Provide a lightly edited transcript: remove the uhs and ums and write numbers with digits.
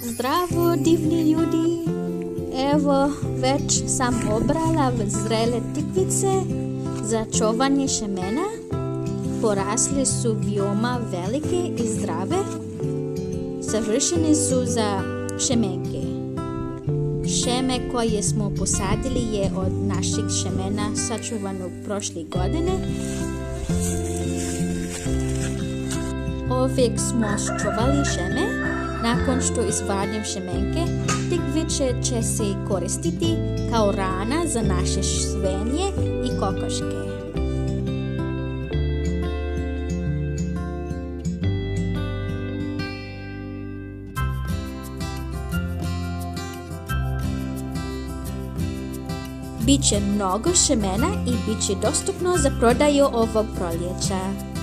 Zdravo, divni ljudi! Evo, već sam obrala zrele tikvice za čuvanje šemena. Porasle su veoma velike i zdrave. Savršene su za šemenke. Šeme koje smo posadili je od našeg šemena sačuvanog prošle godine. Uvijek smo čuvali šeme. Nakon što izvadim šemenke, tikvice će se koristiti kao hrana za naše svinje i kokoške. Biće mnogo šemena i biće dostupno za prodaju ovog proljeća.